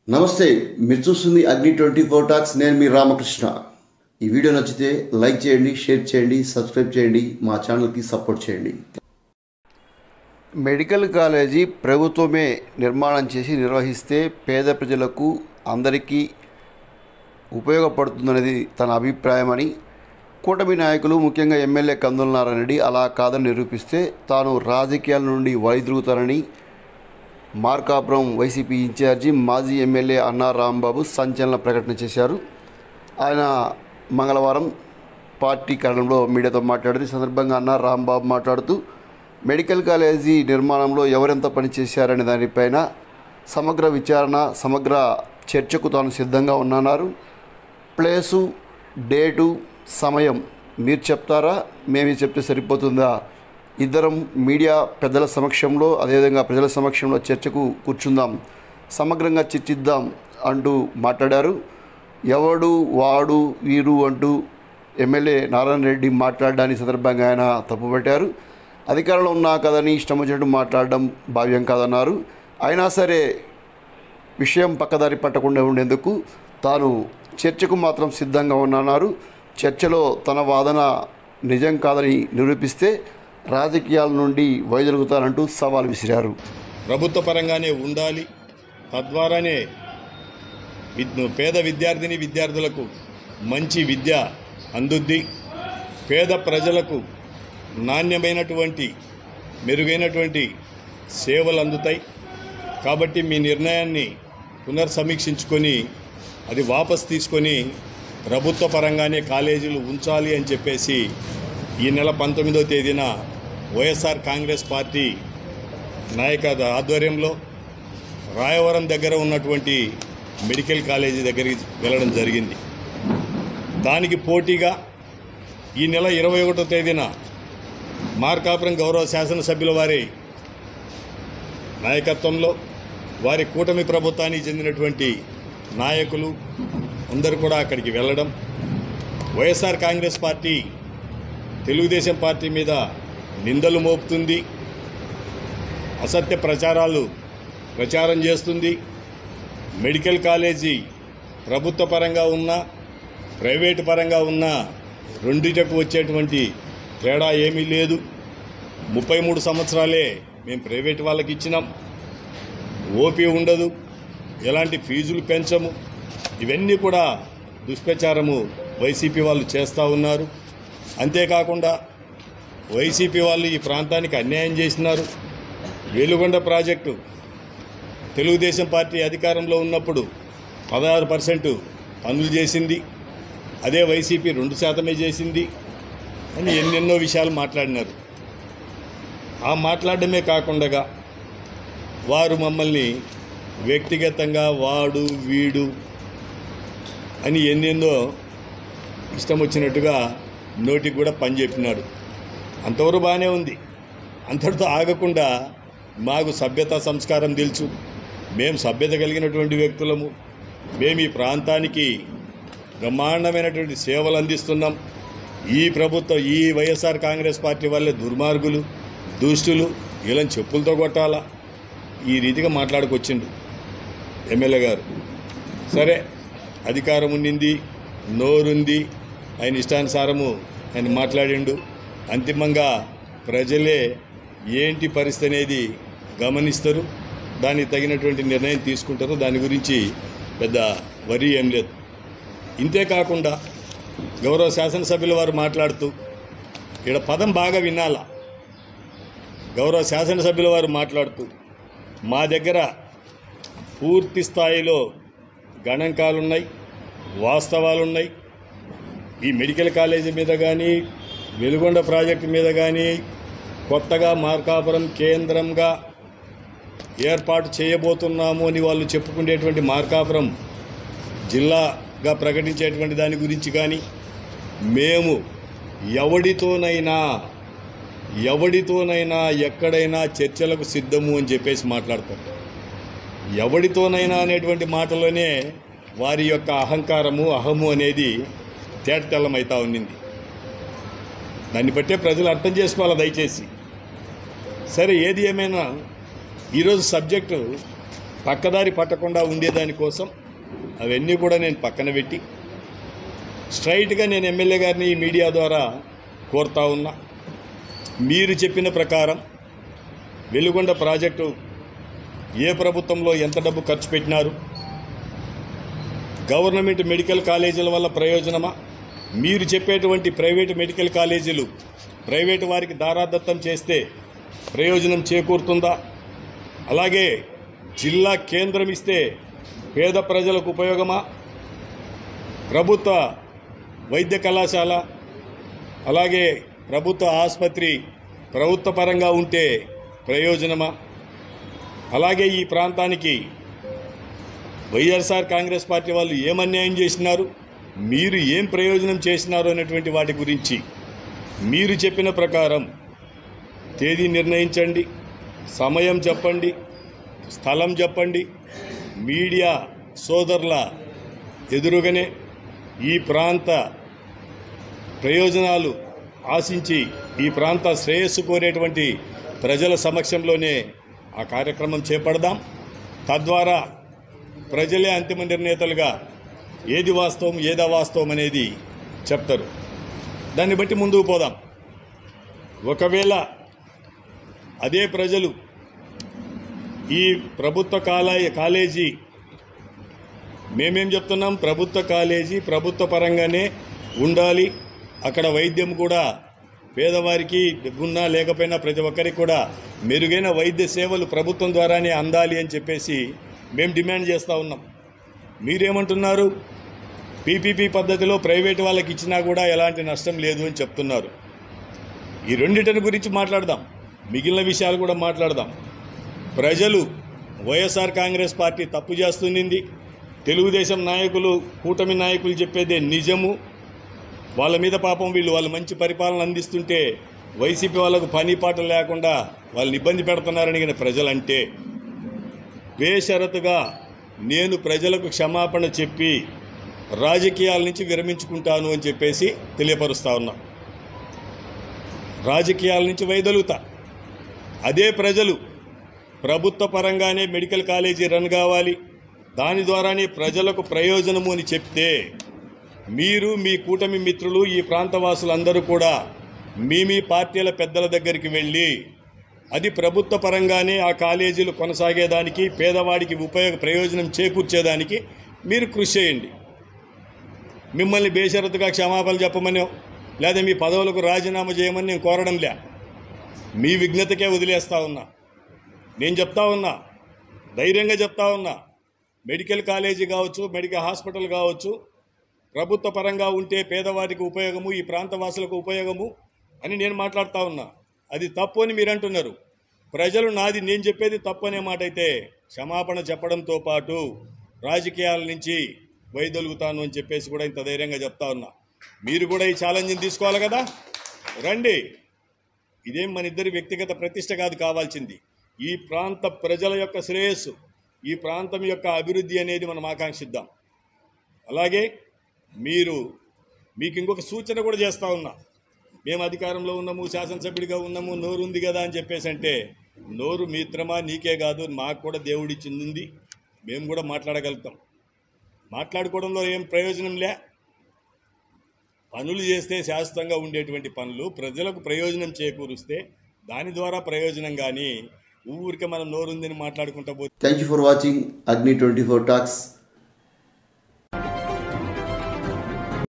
నమస్తే, మీరు చూస్తుంది అగ్ని 24 టాక్స్. నేను మీ రామకృష్ణ. ఈ వీడియో నచ్చితే లైక్ చేయండి, షేర్ చేయండి, సబ్స్క్రైబ్ చేయండి, మా ఛానల్కి సపోర్ట్ చేయండి. మెడికల్ కాలేజీ ప్రభుత్వమే నిర్మాణం చేసి నిర్వహిస్తే పేద ప్రజలకు అందరికీ ఉపయోగపడుతుందనేది తన అభిప్రాయమని కూటమి నాయకులు, ముఖ్యంగా ఎమ్మెల్యే కందుల నారాయణ రెడ్డి అలా కాదని నిరూపిస్తే తాను రాజకీయాల నుండి వైదొలుగుతానని మార్కాపురం వైసీపీ ఇన్ఛార్జి మాజీ ఎమ్మెల్యే అన్నా రాంబాబు సంచలన ప్రకటన చేశారు. ఆయన మంగళవారం పార్టీ కార్యాలయంలో మీడియాతో మాట్లాడారు. ఈ సందర్భంగా అన్నా రాంబాబు మాట్లాడుతూ మెడికల్ కాలేజీ నిర్మాణంలో ఎవరెంత పనిచేశారనే దానిపైన సమగ్ర విచారణ, సమగ్ర చర్చకు తాను సిద్ధంగా ఉన్నాన్నారు. ప్లేసు, డేటు, సమయం మీరు చెప్తారా, మేమే చెప్తే సరిపోతుందా? ఇద్దరం మీడియా పెద్దల సమక్షంలో, అదేవిధంగా ప్రజల సమక్షంలో చర్చకు కూర్చుందాం, సమగ్రంగా చర్చిద్దాం అంటూ మాట్లాడారు. ఎవడు వాడు వీరు అంటూ ఎమ్మెల్యే నారాయణ రెడ్డి మాట్లాడడానికి సందర్భంగా ఆయన తప్పుపట్టారు. అధికారంలో ఉన్నా కదని ఇష్టం వచ్చినట్టు మాట్లాడడం భావ్యం కాదన్నారు. అయినా సరే విషయం పక్కదారి పట్టకుండా ఉండేందుకు తాను చర్చకు మాత్రం సిద్ధంగా ఉన్నాన్నారు. చర్చలో తన వాదన నిజం కాదని నిరూపిస్తే రాజకీయాల నుండి వైదొలుగుతారంటూ సవాల్ విసిరారు. ప్రభుత్వ పరంగానే ఉండాలి, తద్వారానే పేద విద్యార్థులకు మంచి విద్య అందుద్ది, పేద ప్రజలకు నాణ్యమైనటువంటి మెరుగైనటువంటి సేవలు అందుతాయి. కాబట్టి మీ నిర్ణయాన్ని పునర్సమీక్షించుకొని అది వాపస్ తీసుకొని ప్రభుత్వ పరంగానే కాలేజీలు ఉంచాలి అని చెప్పేసి ఈ నెల 19వ తేదీన వైఎస్ఆర్ కాంగ్రెస్ పార్టీ నాయకత్వ ఆధ్వర్యంలో రాయవరం దగ్గర ఉన్నటువంటి మెడికల్ కాలేజీ దగ్గరికి వెళ్ళడం జరిగింది. దానికి పోటీగా ఈ నెల 21వ తేదీన మార్కాపురం గౌరవ శాసనసభ్యుల వారి నాయకత్వంలో వారి కూటమి ప్రభుత్వానికి చెందినటువంటి నాయకులు అందరూ కూడా అక్కడికి వెళ్ళడం, వైఎస్ఆర్ కాంగ్రెస్ పార్టీ తెలుగుదేశం పార్టీ మీద నిందలు మోపుతుంది, అసత్య ప్రచారం చేస్తుంది. మెడికల్ కాలేజీ ప్రభుత్వ పరంగా ఉన్నా ప్రైవేటు పరంగా ఉన్నా రెండిటకు వచ్చేటువంటి తేడా ఏమీ లేదు. 33 సంవత్సరాలే మేము ప్రైవేటు వాళ్ళకి ఇచ్చినాం, ఓపీ ఉండదు, ఎలాంటి ఫీజులు పెంచము. ఇవన్నీ కూడా దుష్ప్రచారము వైసీపీ వాళ్ళు చేస్తూ ఉన్నారు. అంతేకాకుండా వైసీపీ వాళ్ళు ఈ ప్రాంతానికి అన్యాయం చేసినారు. వెలుగొండ ప్రాజెక్టు తెలుగుదేశం పార్టీ అధికారంలో ఉన్నప్పుడు 16% పనులు చేసింది, అదే వైసీపీ 2% చేసింది అని ఎన్నెన్నో విషయాలు మాట్లాడినారు. ఆ మాట్లాడమే కాకుండా వారు మమ్మల్ని వ్యక్తిగతంగా వాడు వీడు అని ఎన్నెన్నో ఇష్టం వచ్చినట్టుగా నోటికి కూడా పని చెప్పినాడు. అంతవరకు బాగానే ఉంది. అంతటితో ఆగకుండా మాకు సభ్యత సంస్కారం తెలుసు, మేము సభ్యత కలిగినటువంటి వ్యక్తులము, మేము ఈ ప్రాంతానికి బ్రహ్మాండమైనటువంటి సేవలు అందిస్తున్నాం. ఈ వైఎస్ఆర్ కాంగ్రెస్ పార్టీ వాళ్ళే దుర్మార్గులు, దుష్టులు, వీళ్ళని చెప్పులతో కొట్టాలా, ఈ రీతిగా మాట్లాడుకొచ్చిండు ఎమ్మెల్యే గారు. సరే, అధికారం ఉండింది, నోరుంది, ఆయన ఇష్టానుసారము ఆయన మాట్లాడిండు. అంతిమంగా ప్రజలే ఏంటి పరిస్థితి అనేది గమనిస్తారు, దానికి తగినటువంటి నిర్ణయం తీసుకుంటారు. దాని గురించి పెద్ద వరి ఏం లేదు. ఇంతేకాకుండా గౌరవ శాసనసభ్యుల వారు మాట్లాడుతూ ఇక్కడ పదం బాగా వినాలా. గౌరవ శాసనసభ్యుల వారు మాట్లాడుతూ మా దగ్గర పూర్తి స్థాయిలో గణాంకాలున్నాయి, వాస్తవాలున్నాయి. ఈ మెడికల్ కాలేజీ మీద కానీ, వెలుగొండ ప్రాజెక్టు మీద కానీ, కొత్తగా మార్కాపురం కేంద్రంగా ఏర్పాటు చేయబోతున్నాము అని వాళ్ళు చెప్పుకునేటువంటి మార్కాపురం జిల్లాగా ప్రకటించేటువంటి దాని గురించి కానీ, మేము ఎవడితోనైనా ఎక్కడైనా చర్చలకు సిద్ధము అని చెప్పేసి మాట్లాడతారు. ఎవడితోనైనా అనేటువంటి మాటలోనే వారి యొక్క అహము అనేది తేటతెల్లమవుతా ఉన్నింది. దాన్ని బట్టే ప్రజలు అర్థం చేసుకోవాలి దయచేసి. సరే, ఏది ఏమైనా ఈరోజు సబ్జెక్టు పక్కదారి పట్టకుండా ఉండేదానికోసం అవన్నీ కూడా నేను పక్కన పెట్టి స్ట్రైట్గా నేను ఎమ్మెల్యే గారిని ఈ మీడియా ద్వారా కోరుతా ఉన్నా. మీరు చెప్పిన ప్రకారం వెలుగొండ ప్రాజెక్టు ఏ ప్రభుత్వంలో ఎంత డబ్బు ఖర్చు పెట్టినారు, గవర్నమెంట్ మెడికల్ కాలేజీల వల్ల ప్రయోజనమా, మీరు చెప్పేటువంటి ప్రైవేటు మెడికల్ కాలేజీలు ప్రైవేటు వారికి దారాదత్తం చేస్తే ప్రయోజనం చేకూరుతుందా, అలాగే జిల్లా కేంద్రం ఇస్తే పేద ప్రజలకు ఉపయోగమా, ప్రభుత్వ వైద్య కళాశాల అలాగే ప్రభుత్వ ఆసుపత్రి ప్రభుత్వ పరంగా ఉంటే ప్రయోజనమా, అలాగే ఈ ప్రాంతానికి వైఎస్ఆర్ కాంగ్రెస్ పార్టీ వాళ్ళు ఏం అన్యాయం చేసినారు, మీరు ఏం ప్రయోజనం చేసినారు అనేటువంటి వాటి గురించి మీరు చెప్పిన ప్రకారం తేదీ నిర్ణయించండి, సమయం చెప్పండి, స్థలం చెప్పండి. మీడియా సోదరుల ఎదురుగానే ఈ ప్రాంత ప్రయోజనాలు ఆశించి ఈ ప్రాంత శ్రేయస్సు కోరేటువంటి ప్రజల సమక్షంలోనే ఆ కార్యక్రమం చేపడదాం. తద్వారా ప్రజలే అంతిమ నిర్ణేతలుగా ఏది వాస్తవం ఏది అవాస్తవం అనేది చెప్తారు. దాన్ని బట్టి ముందుకు పోదాం. ఒకవేళ అదే ప్రజలు ఈ ప్రభుత్వ కాలేజీ మేమేం చెప్తున్నాం, ప్రభుత్వ కాలేజీ ప్రభుత్వ పరంగానే ఉండాలి, అక్కడ వైద్యం కూడా పేదవారికి ఉన్నా లేకపోయినా ప్రతి ఒక్కరికి కూడా మెరుగైన వైద్య సేవలు ప్రభుత్వం ద్వారానే అందాలి అని చెప్పేసి మేము డిమాండ్ చేస్తూ ఉన్నాం. మీరేమంటున్నారు, పీపీపీ పద్ధతిలో ప్రైవేటు వాళ్ళకి ఇచ్చినా కూడా ఎలాంటి నష్టం లేదు అని చెప్తున్నారు. ఈ రెండింటిని గురించి మాట్లాడదాం, మిగిలిన విషయాలు కూడా మాట్లాడదాం. ప్రజలు వైఎస్ఆర్ కాంగ్రెస్ పార్టీ తప్పు చేస్తుంది, తెలుగుదేశం నాయకులు కూటమి నాయకులు చెప్పేదే నిజము, వాళ్ళ మీద పాపం వాళ్ళు మంచి పరిపాలన అందిస్తుంటే వైసీపీ వాళ్ళకు పని పాట లేకుండా వాళ్ళని ఇబ్బంది పెడుతున్నారని ప్రజలంటే బేషరతుగా నేను ప్రజలకు క్షమాపణ చెప్పి రాజకీయాల నుంచి విరమించుకుంటాను అని చెప్పేసి తెలియపరుస్తా ఉన్నా. రాజకీయాల నుంచి వైదొలుగుతా. అదే ప్రజలు ప్రభుత్వ పరంగానే మెడికల్ కాలేజీ రన్ కావాలి, దాని ద్వారానే ప్రజలకు ప్రయోజనము అని చెప్తే మీరు మీ కూటమి మిత్రులు ఈ ప్రాంతవాసులందరూ కూడా మీ పార్టీల పెద్దల దగ్గరికి వెళ్ళి అది ప్రభుత్వ పరంగానే ఆ కాలేజీలు కొనసాగేదానికి పేదవాడికి ప్రయోజనం చేకూర్చేదానికి మీరు కృషి చేయండి. మిమ్మల్ని బేషరతుగా క్షమాపణలు చెప్పమని లేదా మీ పదవులకు రాజీనామా చేయమని నేను కోరడం లే, మీ విఘ్నతకే వదిలేస్తా ఉన్నా. నేను చెప్తా ఉన్నా, ధైర్యంగా చెప్తా ఉన్నా, మెడికల్ కాలేజీ కావచ్చు, మెడికల్ హాస్పిటల్ కావచ్చు, ప్రభుత్వ పరంగా ఉంటే పేదవారికి ఉపయోగము, ఈ ప్రాంతవాసులకు ఉపయోగము అని నేను మాట్లాడుతూ ఉన్నా. అది తప్పు అని మీరు అంటున్నారు. ప్రజలు నేను చెప్పేది తప్పు అనే మాట అయితే క్షమాపణ చెప్పడంతో పాటు రాజకీయాల నుంచి వైదొలుగుతాను అని చెప్పేసి కూడా ఇంత ధైర్యంగా చెప్తా ఉన్నా. మీరు కూడా ఈ ఛాలెంజ్ని తీసుకోవాలి కదా, రండి. ఇదేం మన ఇద్దరి వ్యక్తిగత ప్రతిష్ట కాదు కావాల్సింది, ఈ ప్రాంత ప్రజల యొక్క శ్రేయస్సు, ఈ ప్రాంతం యొక్క అభివృద్ధి అనేది మనం ఆకాంక్షిద్దాం. అలాగే మీకు ఇంకొక సూచన కూడా చేస్తూ ఉన్నా. మేము అధికారంలో ఉన్నాము, శాసనసభ్యుడిగా ఉన్నాము, నోరు ఉంది కదా అని చెప్పేసి అంటే, నోరు మిత్రమా నీకే కాదు మాకు కూడా దేవుడిచ్చింది, మేము కూడా మాట్లాడగలుగుతాం. మాట్లాడుకోవడంలో ఏం ప్రయోజనం లే. పనులు చేస్తే శాశ్వతంగా ఉండేటువంటి పనులు ప్రజలకు ప్రయోజనం చేకూరుస్తే దాని ద్వారా ప్రయోజనం, కానీ ఊరికే మనం నోరుందని మాట్లాడుకుంటా పోతే. థ్యాంక్ యూ ఫర్ వాచింగ్ అగ్ని 24 టాక్స్.